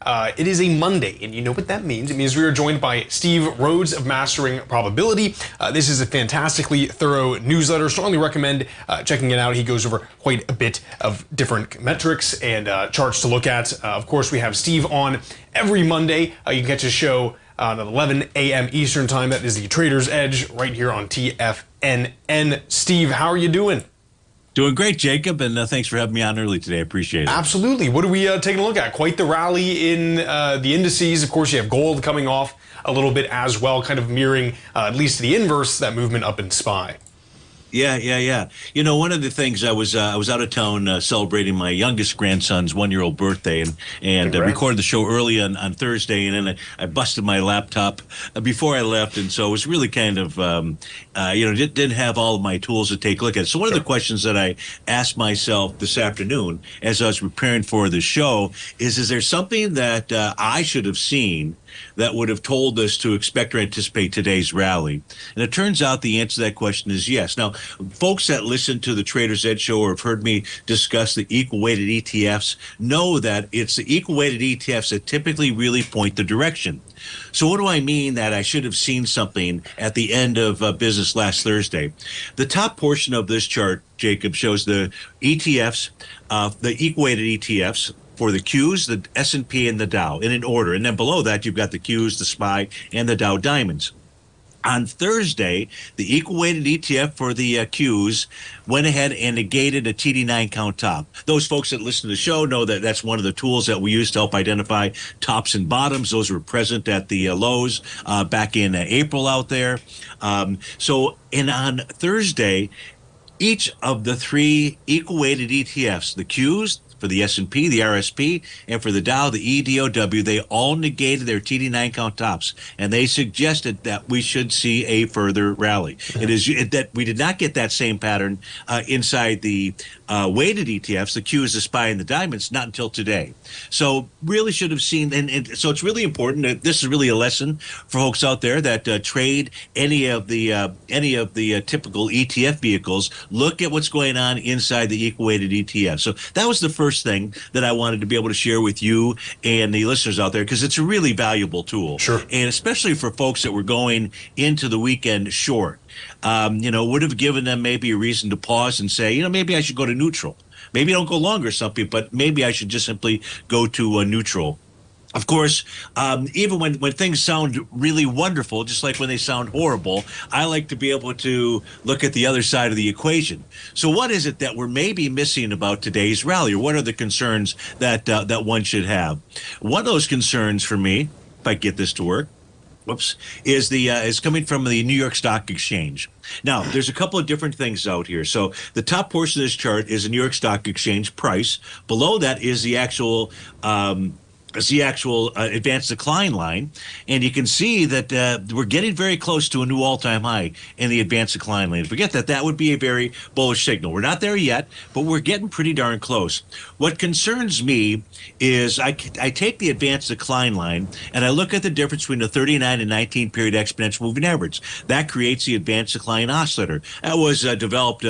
It is a Monday, and you know what that means. It means we are joined by Steve Rhodes of Mastering Probability. This is a fantastically thorough newsletter. Strongly recommend checking it out. He goes over quite a bit of different metrics and charts to look at. Of course, we have Steve on every Monday. You can catch his show at 11 a.m. Eastern Time. That is the Trader's Edge right here on TFNN. Steve, how are you doing? Doing great, Jacob, and thanks for having me on early today. I appreciate it. Absolutely. What are we taking a look at? Quite the rally in the indices. Of course, you have gold coming off a little bit as well, kind of mirroring, at least the inverse, that movement up in SPY. Yeah. You know, one of the things I was out of town celebrating my youngest grandson's 1-year-old birthday, and recorded the show early on Thursday, and then I busted my laptop before I left, and so it was really kind of didn't have all of my tools to take a look at. So one of the questions that I asked myself this afternoon as I was preparing for the show is there something that I should have seen that would have told us to expect or anticipate today's rally? And it turns out the answer to that question is yes. Now, folks that listen to the Trader's Edge show or have heard me discuss the equal-weighted ETFs know that it's the equal-weighted ETFs that typically really point the direction. So what do I mean that I should have seen something at the end of business last Thursday? The top portion of this chart, Jacob, shows the ETFs, the equal-weighted ETFs, for the Qs, the S&P, and the Dow, in an order. And then below that, you've got the Qs, the SPY, and the Dow Diamonds. On Thursday, the equal-weighted ETF for the Qs went ahead and negated a TD9 count top. Those folks that listen to the show know that that's one of the tools that we use to help identify tops and bottoms. Those were present at the lows back in April out there. And on Thursday, each of the three equal-weighted ETFs, the Qs, for the S&P, the RSP, and for the Dow, the EDOW, they all negated their TD9 count tops, and they suggested that we should see a further rally. It is that we did not get that same pattern inside the weighted ETFs, the Qs, the SPY, and the Diamonds, not until today. So really should have seen, and so it's really important that this is really a lesson for folks out there that trade any of the typical ETF vehicles. Look at what's going on inside the equal-weighted ETF. So that was the first thing that I wanted to be able to share with you and the listeners out there, because it's a really valuable tool. Sure. And especially for folks that were going into the weekend short, would have given them maybe a reason to pause and say, maybe I should go to neutral. Maybe don't go long or something, but maybe I should just simply go to neutral. Of course, even when things sound really wonderful, just like when they sound horrible, I like to be able to look at the other side of the equation. So what is it that we're maybe missing about today's rally, or what are the concerns that one should have? One of those concerns for me, if I get this to work, is coming from the New York Stock Exchange. Now, there's a couple of different things out here. So the top portion of this chart is the New York Stock Exchange price. Below that is the actual advanced decline line, and you can see that we're getting very close to a new all-time high in the advanced decline line. Forget that would be a very bullish signal. We're not there yet, but we're getting pretty darn close. What concerns me is I take the advanced decline line and I look at the difference between the 39 and 19 period exponential moving average. That creates the advanced decline oscillator. That was developed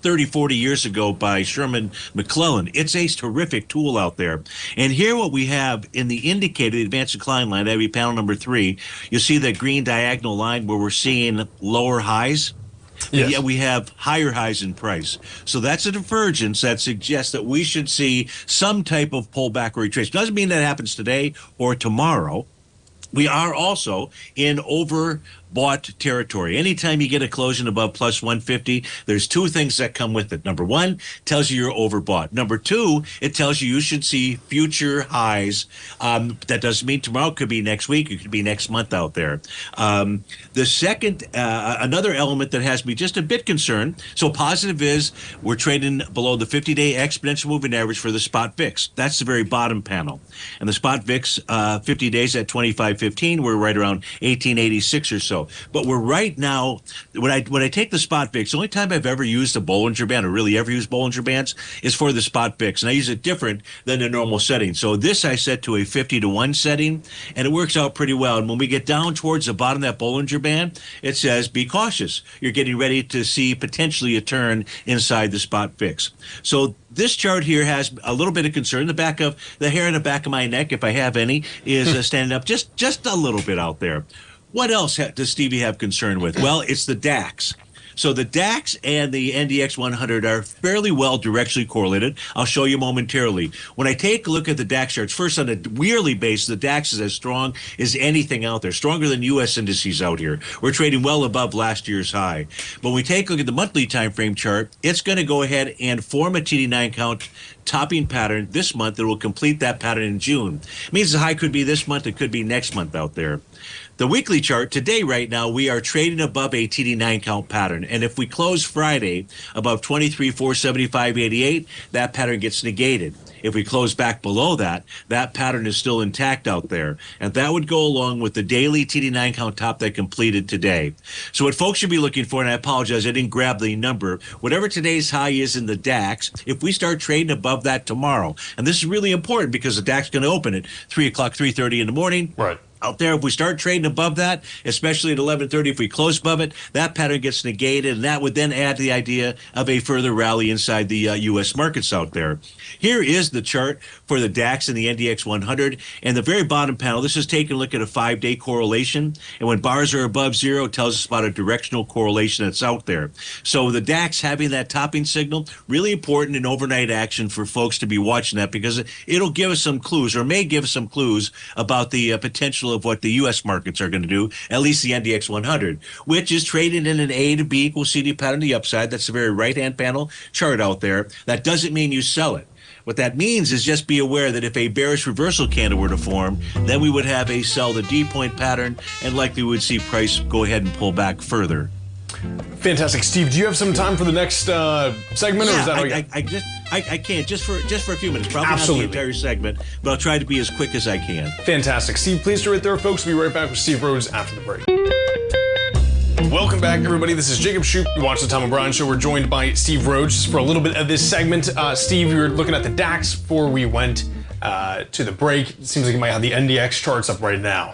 30, 40 years ago by Sherman McClellan. It's a terrific tool out there. And here what we have in the indicated advanced decline line, that would be panel number 3, you see that green diagonal line where we're seeing lower highs. Yes. Yet we have higher highs in price. So that's a divergence that suggests that we should see some type of pullback or retrace. Doesn't mean that happens today or tomorrow. We are also in overbought territory. Anytime you get a closing above plus 150, there's two things that come with it. Number one, tells you you're overbought. Number two, it tells you should see future highs. That doesn't mean tomorrow. It could be next week. It could be next month out there. The second, another element that has me just a bit concerned. So positive is we're trading below the 50-day exponential moving average for the spot VIX. That's the very bottom panel. And the spot VIX 50 days at 25.15, we're right around 1886 or so. while. But we're right now, when I take the spot VIX, the only time I've ever used a Bollinger Band, or really ever used Bollinger Bands, is for the spot VIX. And I use it different than the normal setting. So this I set to a 50-to-1 setting, and it works out pretty well. And when we get down towards the bottom of that Bollinger Band, it says, be cautious. You're getting ready to see potentially a turn inside the spot VIX. So this chart here has a little bit of concern. The hair in the back of my neck, if I have any, is standing up just a little bit out there. What else does Stevie have concern with? Well, it's the DAX. So the DAX and the NDX 100 are fairly well directionally correlated. I'll show you momentarily. When I take a look at the DAX charts, first on a yearly basis, the DAX is as strong as anything out there, stronger than U.S. indices out here. We're trading well above last year's high. But when we take a look at the monthly time frame chart, it's going to go ahead and form a TD9 count topping pattern this month that will complete that pattern in June. It means the high could be this month, it could be next month out there. The weekly chart today, right now, we are trading above a TD9 count pattern. And if we close Friday above 23,475.88, that pattern gets negated. If we close back below that, that pattern is still intact out there. And that would go along with the daily TD9 count top that completed today. So what folks should be looking for, and I apologize, I didn't grab the number, whatever today's high is in the DAX, if we start trading above that tomorrow, and this is really important because the DAX is going to open at 3 o'clock, 3:30 in the morning. Right. Out there, if we start trading above that, especially at 11:30, if we close above it, that pattern gets negated, and that would then add to the idea of a further rally inside the U.S. markets out there. Here is the chart for the DAX and the NDX 100, and the very bottom panel, this is taking a look at a 5-day correlation, and when bars are above zero, it tells us about a directional correlation that's out there. So the DAX having that topping signal, really important in overnight action for folks to be watching that, because it'll give us some clues, or may give us some clues about the potential of what the U.S. markets are going to do, at least the NDX 100, which is trading in an A to B equals CD pattern to the upside. That's the very right-hand panel chart out there. That doesn't mean you sell it. What that means is just be aware that if a bearish reversal candle were to form, then we would have a sell the D point pattern, and likely we would see price go ahead and pull back further. Fantastic. Steve, do you have some time for the next segment? Yeah, or is that I can't, just for a few minutes, probably Absolutely. not the entire segment, but I'll try to be as quick as I can. Fantastic. Steve, please stay right there, folks. We'll be right back with Steve Rhodes after the break. Welcome back, everybody. This is Jacob Shoup. You watch the Tom O'Brien Show. We're joined by Steve Rhodes for a little bit of this segment. Steve, you were looking at the DAX before we went to the break. It seems like you might have the NDX charts up right now.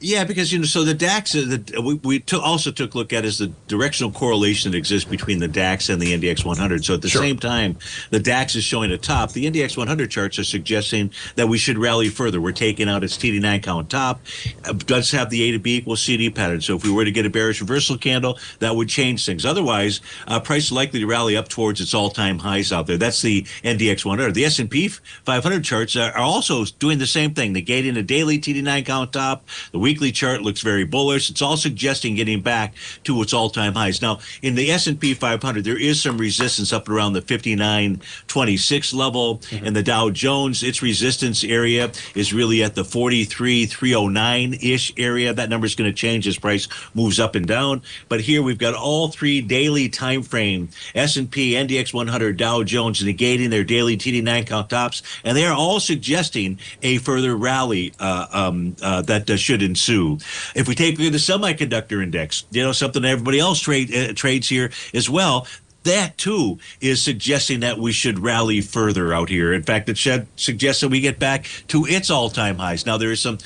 Yeah, because, so the DAX, we also took a look at is the directional correlation that exists between the DAX and the NDX 100. So at the same time, the DAX is showing a top. The NDX 100 charts are suggesting that we should rally further. We're taking out its TD9 count top. It does have the A to B equals CD pattern. So if we were to get a bearish reversal candle, that would change things. Otherwise, price is likely to rally up towards its all-time highs out there. That's the NDX 100. The S&P 500 charts are also doing the same thing, negating the daily TD9 count top. The weekly chart looks very bullish. It's all suggesting getting back to its all-time highs. Now, in the S&P 500, there is some resistance up around the 59.26 level. And the Dow Jones, its resistance area is really at the 43,309-ish area. That number is going to change as price moves up and down. But here we've got all three daily time frame, S&P, NDX 100, Dow Jones, negating their daily TD9 count tops. And they are all suggesting a further rally that should ensue. If we take a look at the semiconductor index, something that everybody else trades here as well, that too is suggesting that we should rally further out here. In fact, it should suggest that we get back to its all-time highs. Now there's some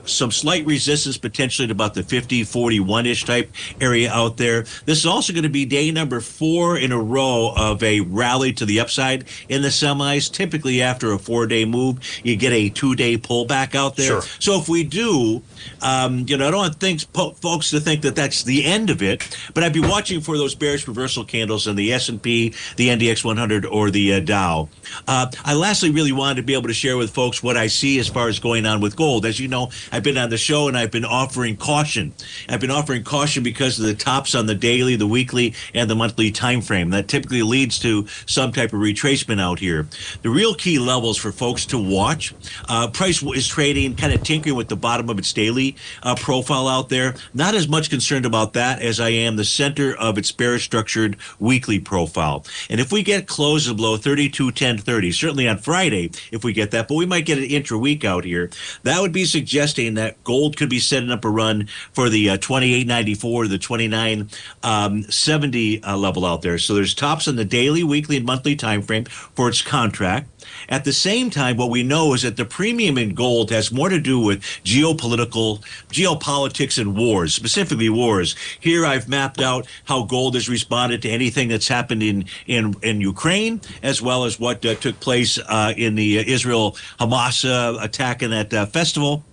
slight resistance potentially at about the 50-41-ish type area out there. This is also going to be day number 4 in a row of a rally to the upside in the semis. Typically after a 4-day move, you get a 2-day pullback out there. Sure. So if we do, I don't want folks to think that that's the end of it, but I'd be watching for those bearish reversal candles in the S&P, the NDX 100, or the Dow. I lastly really wanted to be able to share with folks what I see as far as going on with gold. As you know, I've been on the show and I've been offering caution. I've been offering caution because of the tops on the daily, the weekly, and the monthly time frame. That typically leads to some type of retracement out here. The real key levels for folks to watch, price is trading, kind of tinkering with the bottom of its daily profile out there. Not as much concerned about that as I am the center of its bearish structured weekly profile. And if we get closes below 32.1030, certainly on Friday, if we get that, but we might get an intra-week out here, that would be suggesting that gold could be setting up a run for the 28.94 to the 29.70 level out there. So there's tops on the daily, weekly, and monthly time frame for its contract. At the same time, what we know is that the premium in gold has more to do with geopolitics and wars, specifically wars. Here I've mapped out how gold has responded to anything that's happened in Ukraine, as well as what took place in the Israel-Hamas attack in that festival.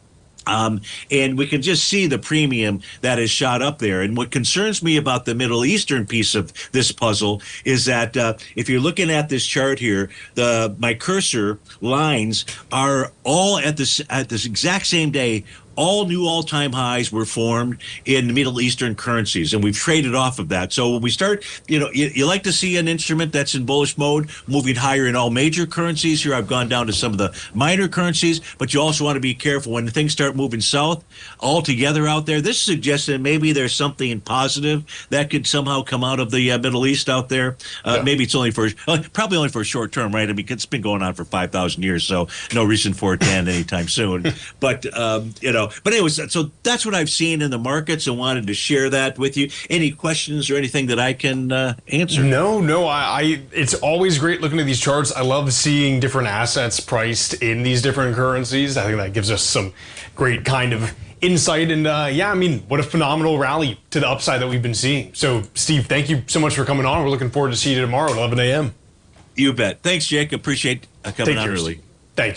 And we can just see the premium that is shot up there. And what concerns me about the Middle Eastern piece of this puzzle is that if you're looking at this chart here, my cursor lines are all at this exact same day. All new all-time highs were formed in the Middle Eastern currencies, and we've traded off of that. So when we start, you like to see an instrument that's in bullish mode, moving higher in all major currencies. Here I've gone down to some of the minor currencies, but you also want to be careful when things start moving south altogether out there. This suggests that maybe there's something positive that could somehow come out of the Middle East out there. Maybe it's probably only for a short term, right? I mean, it's been going on for 5,000 years, so no reason for it to end anytime soon. But, But anyways, so that's what I've seen in the markets and wanted to share that with you. Any questions or anything that I can answer? No. It's always great looking at these charts. I love seeing different assets priced in these different currencies. I think that gives us some great kind of insight. And what a phenomenal rally to the upside that we've been seeing. So, Steve, thank you so much for coming on. We're looking forward to seeing you tomorrow at 11 a.m. You bet. Thanks, Jake. Appreciate coming on early. Thank you.